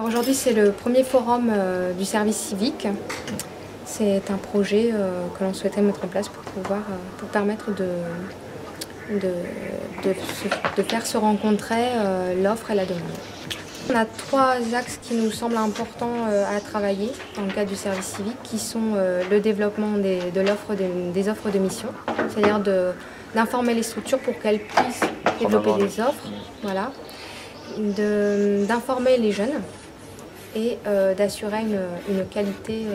Aujourd'hui, c'est le premier forum du service civique. C'est un projet que l'on souhaitait mettre en place pour permettre de faire se rencontrer l'offre et la demande. On a 3 axes qui nous semblent importants à travailler dans le cadre du service civique, qui sont le développement des offres de mission, c'est-à-dire d'informer les structures pour qu'elles puissent développer des offres, voilà, d'informer les jeunes et d'assurer une qualité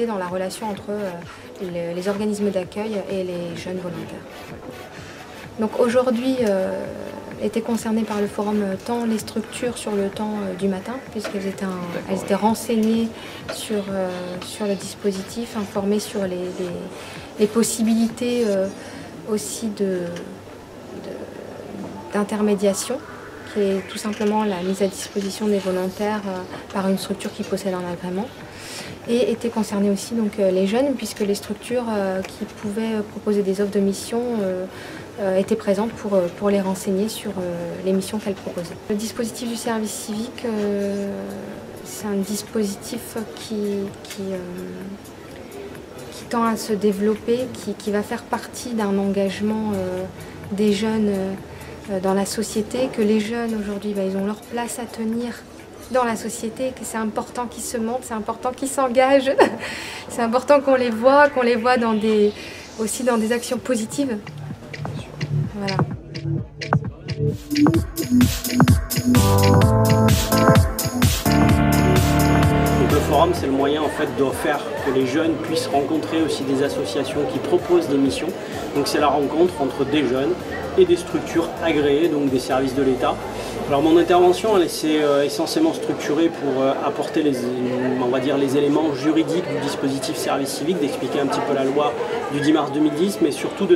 dans la relation entre les organismes d'accueil et les jeunes volontaires. Donc aujourd'hui, étaient concernées par le forum tant les structures sur le temps du matin, puisqu'elles étaient renseignées sur le dispositif, informées sur les possibilités aussi d'intermédiation, qui est tout simplement la mise à disposition des volontaires par une structure qui possède un agrément. Et étaient concernés aussi donc, les jeunes, puisque les structures qui pouvaient proposer des offres de mission étaient présentes pour les renseigner sur les missions qu'elles proposaient. Le dispositif du service civique, c'est un dispositif qui tend à se développer, qui va faire partie d'un engagement des jeunes dans la société, que les jeunes aujourd'hui, ils ont leur place à tenir dans la société, que c'est important qu'ils se montrent, c'est important qu'ils s'engagent, c'est important qu'on les voit aussi dans des actions positives. Voilà. Donc le forum, c'est le moyen en fait de faire que les jeunes puissent rencontrer aussi des associations qui proposent des missions. Donc c'est la rencontre entre des jeunes et des structures agréées, donc des services de l'État. Alors mon intervention, elle s'est essentiellement structurée pour apporter on va dire les éléments juridiques du dispositif service civique, d'expliquer un petit peu la loi du 10 mars 2010, mais surtout de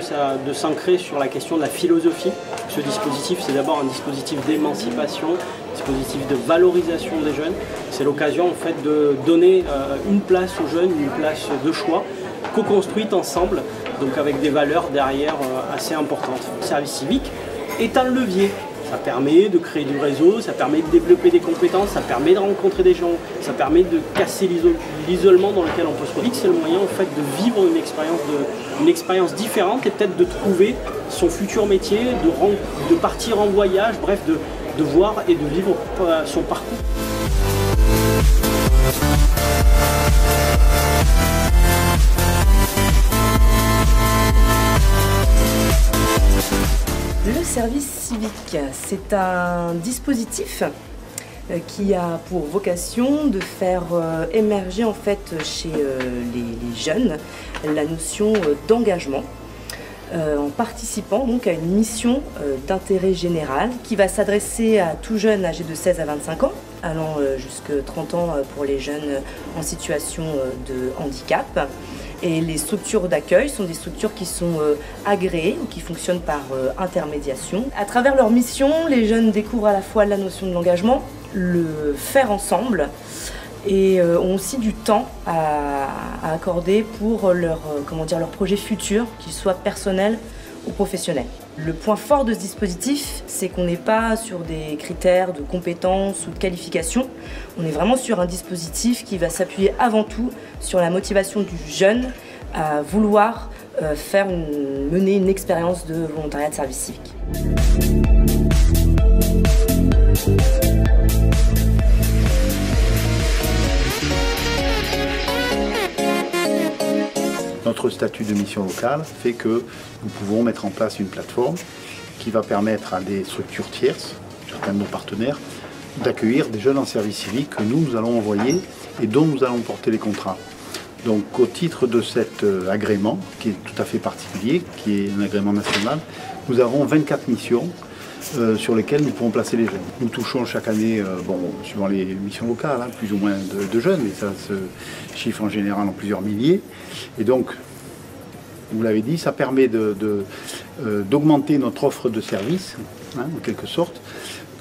s'ancrer sur la question de la philosophie. Ce dispositif, c'est d'abord un dispositif d'émancipation, un dispositif de valorisation des jeunes. C'est l'occasion en fait de donner une place aux jeunes, une place de choix, co-construite ensemble, donc avec des valeurs derrière assez importantes. Le service civique est un levier. Ça permet de créer du réseau, ça permet de développer des compétences, ça permet de rencontrer des gens, ça permet de casser l'isolement dans lequel on peut se retrouver. C'est le moyen en fait de vivre une expérience différente et peut-être de trouver son futur métier, de partir en voyage, bref, de voir et de vivre son parcours. Le service civique, c'est un dispositif qui a pour vocation de faire émerger en fait chez les jeunes la notion d'engagement en participant donc à une mission d'intérêt général qui va s'adresser à tout jeune âgé de 16 à 25 ans, allant jusqu'à 30 ans pour les jeunes en situation de handicap. Et les structures d'accueil sont des structures qui sont agréées ou qui fonctionnent par intermédiation. À travers leur mission, les jeunes découvrent à la fois la notion de l'engagement, le faire ensemble, et ont aussi du temps à accorder pour leur projet futur, qu'ils soient personnels ou professionnels. Le point fort de ce dispositif, c'est qu'on n'est pas sur des critères de compétences ou de qualification. On est vraiment sur un dispositif qui va s'appuyer avant tout sur la motivation du jeune à vouloir mener une expérience de volontariat de service civique. Notre statut de mission locale fait que nous pouvons mettre en place une plateforme qui va permettre à des structures tierces, certains de nos partenaires, d'accueillir des jeunes en service civique que nous allons envoyer et dont nous allons porter les contrats. Donc au titre de cet agrément, qui est tout à fait particulier, qui est un agrément national, nous avons 24 missions sur lesquelles nous pouvons placer les jeunes. Nous touchons chaque année, suivant les missions locales, plus ou moins de jeunes, et ça se chiffre en général en plusieurs milliers. Et donc, vous l'avez dit, ça permet d'augmenter notre offre de services, en quelque sorte,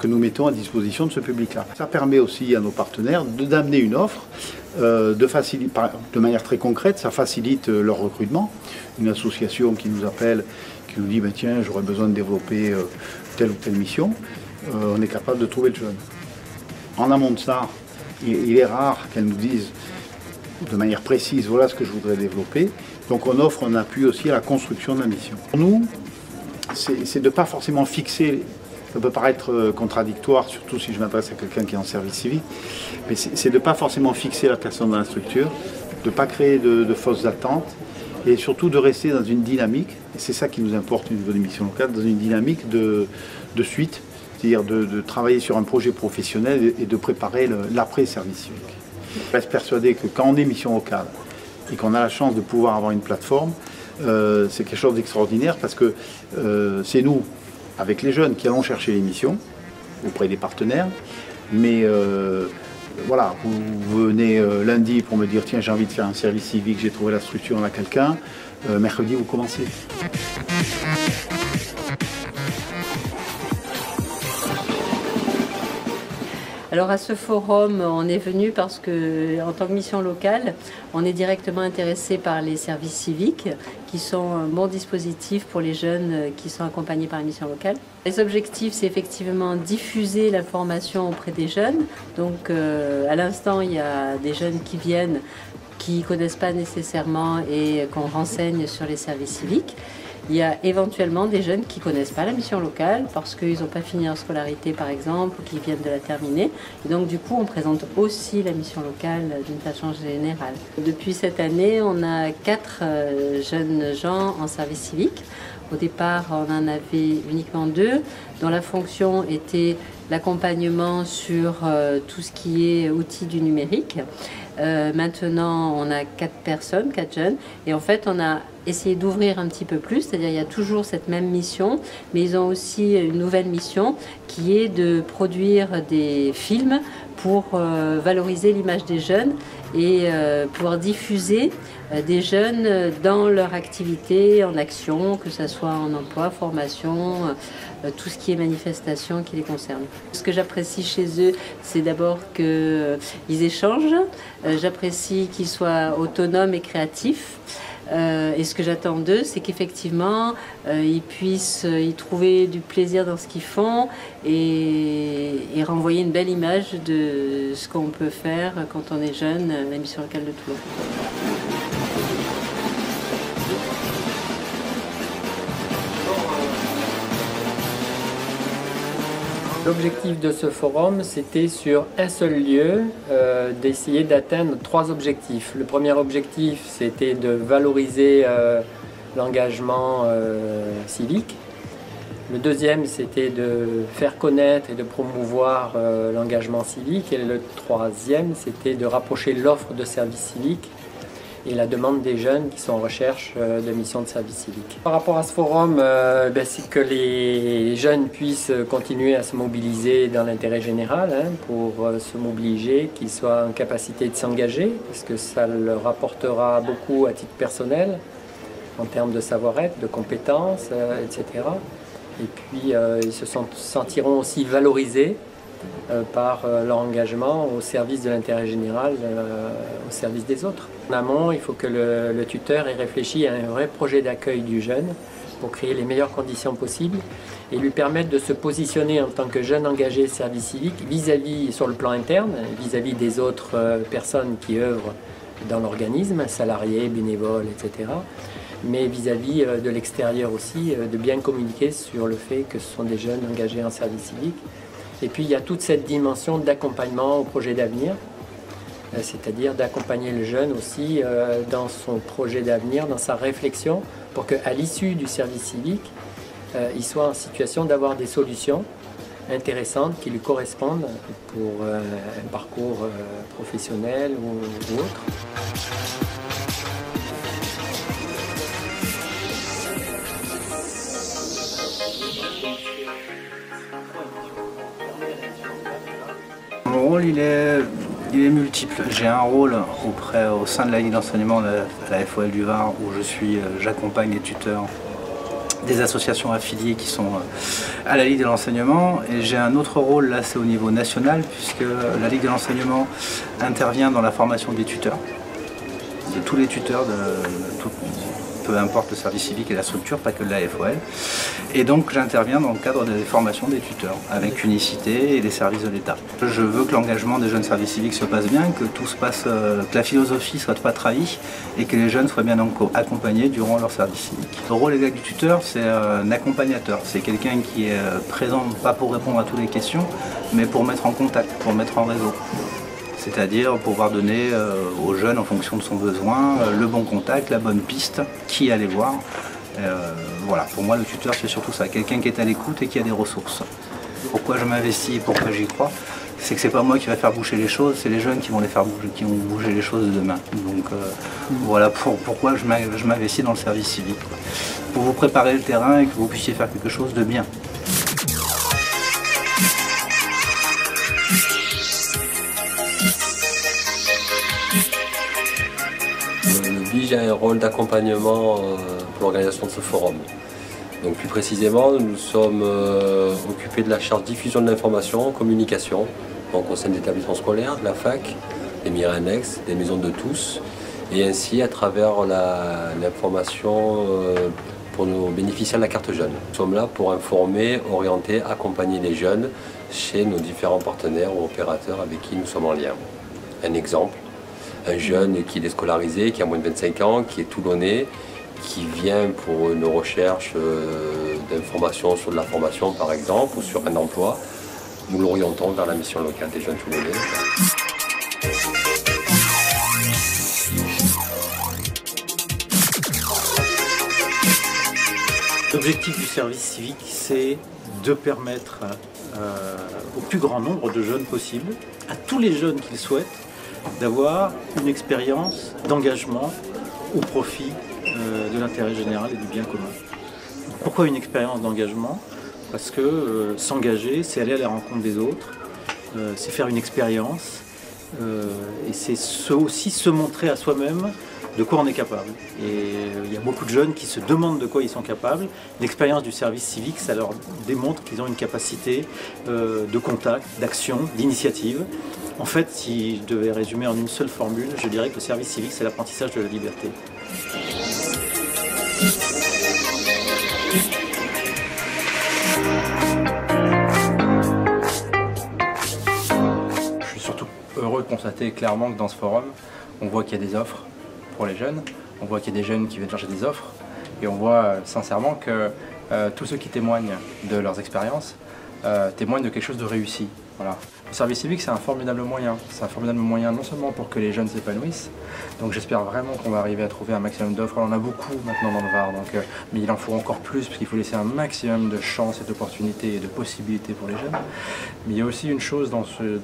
que nous mettons à disposition de ce public-là. Ça permet aussi à nos partenaires d'amener une offre de manière très concrète, ça facilite leur recrutement. Une association qui nous appelle, qui nous dit ben tiens, j'aurais besoin de développer telle ou telle mission, on est capable de trouver le jeune. En amont de ça, il est rare qu'elles nous disent de manière précise voilà ce que je voudrais développer. Donc on offre un appui aussi à la construction de la mission. Pour nous, c'est de ne pas forcément fixer. Ça peut paraître contradictoire, surtout si je m'adresse à quelqu'un qui est en service civique, mais c'est de ne pas forcément fixer la personne dans la structure, de ne pas créer de fausses attentes, et surtout de rester dans une dynamique, et c'est ça qui nous importe au niveau des missions locales, dans une dynamique de suite, c'est-à-dire de travailler sur un projet professionnel et de préparer l'après-service civique. Je reste persuadé que quand on est mission locale et qu'on a la chance de pouvoir avoir une plateforme, c'est quelque chose d'extraordinaire parce que c'est nous, avec les jeunes, qui allons chercher les missions auprès des partenaires. Mais voilà, vous venez lundi pour me dire tiens, j'ai envie de faire un service civique, j'ai trouvé la structure, on a quelqu'un. Mercredi, vous commencez. Alors à ce forum, on est venu parce que, en tant que mission locale, on est directement intéressé par les services civiques, qui sont un bon dispositif pour les jeunes qui sont accompagnés par la mission locale. Les objectifs, c'est effectivement diffuser l'information auprès des jeunes. Donc à l'instant, il y a des jeunes qui viennent, qui ne connaissent pas nécessairement et qu'on renseigne sur les services civiques. Il y a éventuellement des jeunes qui ne connaissent pas la mission locale parce qu'ils n'ont pas fini leur scolarité par exemple ou qu'ils viennent de la terminer. Et donc du coup on présente aussi la mission locale d'une façon générale. Depuis cette année on a 4 jeunes gens en service civique. Au départ on en avait uniquement 2 dont la fonction était l'accompagnement sur tout ce qui est outils du numérique. Maintenant on a 4 personnes, 4 jeunes et en fait on a essayé d'ouvrir un petit peu plus, c'est-à-dire il y a toujours cette même mission, mais ils ont aussi une nouvelle mission qui est de produire des films pour valoriser l'image des jeunes et pouvoir diffuser des jeunes dans leur activité, en action, que ce soit en emploi, formation, tout ce qui est manifestation qui les concerne. Ce que j'apprécie chez eux, c'est d'abord qu'ils échangent, j'apprécie qu'ils soient autonomes et créatifs. Et ce que j'attends d'eux, c'est qu'effectivement, ils puissent y trouver du plaisir dans ce qu'ils font et renvoyer une belle image de ce qu'on peut faire quand on est jeune à la mission locale de Toulon. L'objectif de ce forum, c'était sur un seul lieu d'essayer d'atteindre 3 objectifs. Le premier objectif, c'était de valoriser l'engagement civique. Le deuxième, c'était de faire connaître et de promouvoir l'engagement civique. Et le troisième, c'était de rapprocher l'offre de services civiques et la demande des jeunes qui sont en recherche de missions de service civique. Par rapport à ce forum, c'est que les jeunes puissent continuer à se mobiliser dans l'intérêt général pour se mobiliser, qu'ils soient en capacité de s'engager, parce que ça leur apportera beaucoup à titre personnel, en termes de savoir-être, de compétences, etc. Et puis ils se sentiront aussi valorisés par leur engagement au service de l'intérêt général, au service des autres. En amont, il faut que le tuteur ait réfléchi à un vrai projet d'accueil du jeune pour créer les meilleures conditions possibles et lui permettre de se positionner en tant que jeune engagé service civique vis-à-vis, sur le plan interne, vis-à-vis des autres personnes qui œuvrent dans l'organisme, salariés, bénévoles, etc. Mais vis-à-vis de l'extérieur aussi, de bien communiquer sur le fait que ce sont des jeunes engagés en service civique. Et puis il y a toute cette dimension d'accompagnement au projet d'avenir, c'est-à-dire d'accompagner le jeune aussi dans son projet d'avenir, dans sa réflexion, pour qu'à l'issue du service civique, il soit en situation d'avoir des solutions intéressantes qui lui correspondent pour un parcours professionnel ou autre. Mon rôle, il est multiple. J'ai un rôle au sein de la ligne d'enseignement de la FOL du Var où j'accompagne les tuteurs des associations affiliées qui sont à la Ligue de l'enseignement. Et j'ai un autre rôle, là c'est au niveau national, puisque la Ligue de l'enseignement intervient dans la formation des tuteurs, de tous les tuteurs, peu importe le service civique et la structure, pas que de la FOL. Et donc j'interviens dans le cadre des formations des tuteurs, avec Unicité et les services de l'État. Je veux que l'engagement des jeunes services civiques se passe bien, que tout se passe, que la philosophie ne soit pas trahie et que les jeunes soient bien accompagnés durant leur service civique. Le rôle exact du tuteur, c'est un accompagnateur. C'est quelqu'un qui est présent, pas pour répondre à toutes les questions, mais pour mettre en contact, pour mettre en réseau. C'est-à-dire pouvoir donner aux jeunes, en fonction de son besoin, le bon contact, la bonne piste, qui aller voir. Voilà, pour moi le tuteur c'est surtout ça, quelqu'un qui est à l'écoute et qui a des ressources. Pourquoi je m'investis et pourquoi j'y crois, c'est que c'est pas moi qui va faire bouger les choses, c'est les jeunes qui vont les faire bouger, qui vont bouger les choses de demain. Donc voilà pourquoi je m'investis dans le service civique. Pour vous préparer le terrain et que vous puissiez faire quelque chose de bien. J'ai un rôle d'accompagnement pour l'organisation de ce forum. Donc plus précisément, nous sommes occupés de la charge diffusion de l'information, communication, donc au sein de l'établissement scolaire, de la fac, des mairies annexes, des maisons de tous, et ainsi à travers l'information pour nos bénéficiaires de la carte jeune. Nous sommes là pour informer, orienter, accompagner les jeunes chez nos différents partenaires ou opérateurs avec qui nous sommes en lien. Un exemple. Un jeune qui est scolarisé, qui a moins de 25 ans, qui est toulonnais, qui vient pour une recherche d'informations sur de la formation par exemple, ou sur un emploi, nous l'orientons vers la mission locale des jeunes toulonnais. L'objectif du service civique, c'est de permettre au plus grand nombre de jeunes possible, à tous les jeunes qui le souhaitent, d'avoir une expérience d'engagement au profit de l'intérêt général et du bien commun. Pourquoi une expérience d'engagement? Parce que s'engager, c'est aller à la rencontre des autres, c'est faire une expérience et c'est aussi se montrer à soi-même de quoi on est capable. Et il y a beaucoup de jeunes qui se demandent de quoi ils sont capables. L'expérience du service civique, ça leur démontre qu'ils ont une capacité de contact, d'action, d'initiative. En fait, si je devais résumer en une seule formule, je dirais que le service civique, c'est l'apprentissage de la liberté. Je suis surtout heureux de constater clairement que dans ce forum, on voit qu'il y a des offres pour les jeunes, on voit qu'il y a des jeunes qui viennent chercher des offres, et on voit sincèrement que tous ceux qui témoignent de leurs expériences témoignent de quelque chose de réussi. Voilà. Le service civique, c'est un formidable moyen. C'est un formidable moyen non seulement pour que les jeunes s'épanouissent, donc j'espère vraiment qu'on va arriver à trouver un maximum d'offres. On en a beaucoup maintenant dans le Var, mais il en faut encore plus parce qu'il faut laisser un maximum de chances et d'opportunités et de possibilités pour les jeunes. Mais il y a aussi une chose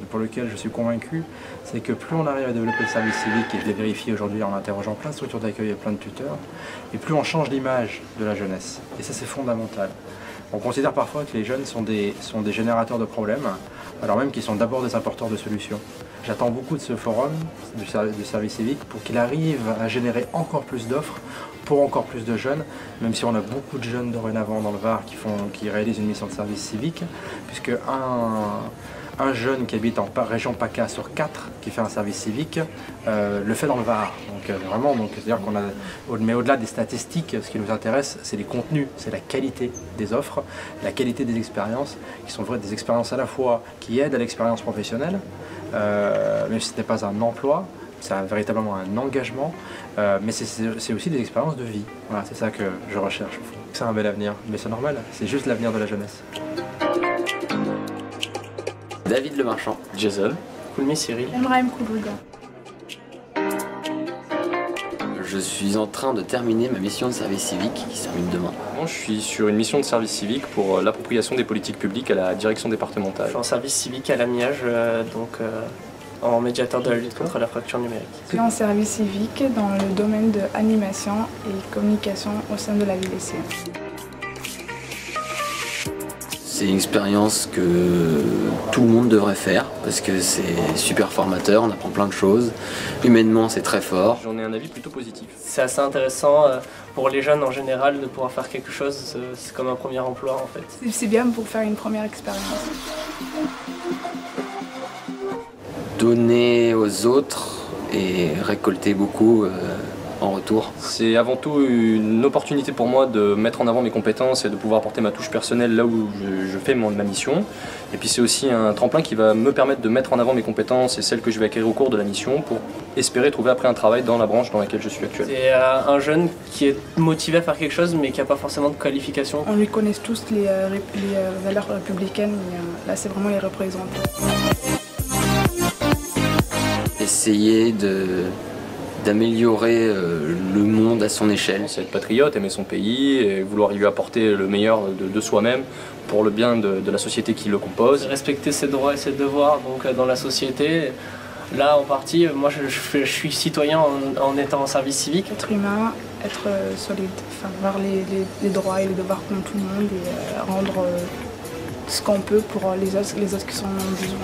pour laquelle je suis convaincu, c'est que plus on arrive à développer le service civique, et je l'ai vérifié aujourd'hui en interrogeant plein de structures d'accueil et plein de tuteurs, et plus on change l'image de la jeunesse. Et ça, c'est fondamental. On considère parfois que les jeunes sont des générateurs de problèmes, alors même qu'ils sont d'abord des apporteurs de solutions. J'attends beaucoup de ce forum du service civique pour qu'il arrive à générer encore plus d'offres pour encore plus de jeunes, même si on a beaucoup de jeunes dorénavant dans le Var qui réalisent une mission de service civique, puisque un jeune qui habite en région PACA sur 4 qui fait un service civique le fait dans le Var. Donc vraiment, c'est-à-dire qu'on a, mais au-delà des statistiques, ce qui nous intéresse, c'est les contenus, c'est la qualité des offres, la qualité des expériences, qui sont des expériences à la fois qui aident à l'expérience professionnelle, même si ce n'est pas un emploi, c'est véritablement un engagement, mais c'est aussi des expériences de vie. Voilà, c'est ça que je recherche. C'est un bel avenir, mais c'est normal, c'est juste l'avenir de la jeunesse. David Le Marchand. Jason. Koulmi Cyril. Emraïm Koulouda. Je suis en train de terminer ma mission de service civique qui se termine demain. Je suis sur une mission de service civique pour l'appropriation des politiques publiques à la direction départementale. Je suis en service civique à l'AMIAGE, en médiateur de la lutte contre la fracture numérique. Je suis en service civique dans le domaine de animation et communication au sein de la VDC. C'est une expérience que tout le monde devrait faire parce que c'est super formateur, on apprend plein de choses. Humainement, c'est très fort. J'en ai un avis plutôt positif. C'est assez intéressant, pour les jeunes en général, de pouvoir faire quelque chose, c'est comme un premier emploi en fait. C'est bien pour faire une première expérience. Donner aux autres et récolter beaucoup en retour. C'est avant tout une opportunité pour moi de mettre en avant mes compétences et de pouvoir apporter ma touche personnelle là où je fais ma mission. Et puis c'est aussi un tremplin qui va me permettre de mettre en avant mes compétences et celles que je vais acquérir au cours de la mission pour espérer trouver après un travail dans la branche dans laquelle je suis actuellement. C'est un jeune qui est motivé à faire quelque chose mais qui n'a pas forcément de qualification. On lui connaît tous les valeurs républicaines, mais là c'est vraiment les représentants. Essayer d'améliorer le monde à son échelle. C'est être patriote, aimer son pays et vouloir lui apporter le meilleur de soi-même pour le bien de la société qui le compose. Respecter ses droits et ses devoirs donc, dans la société. Là en partie, moi je suis citoyen en étant en service civique. Être humain, être solide, avoir les droits et les devoirs comme tout le monde et rendre ce qu'on peut pour les autres qui sont en besoin.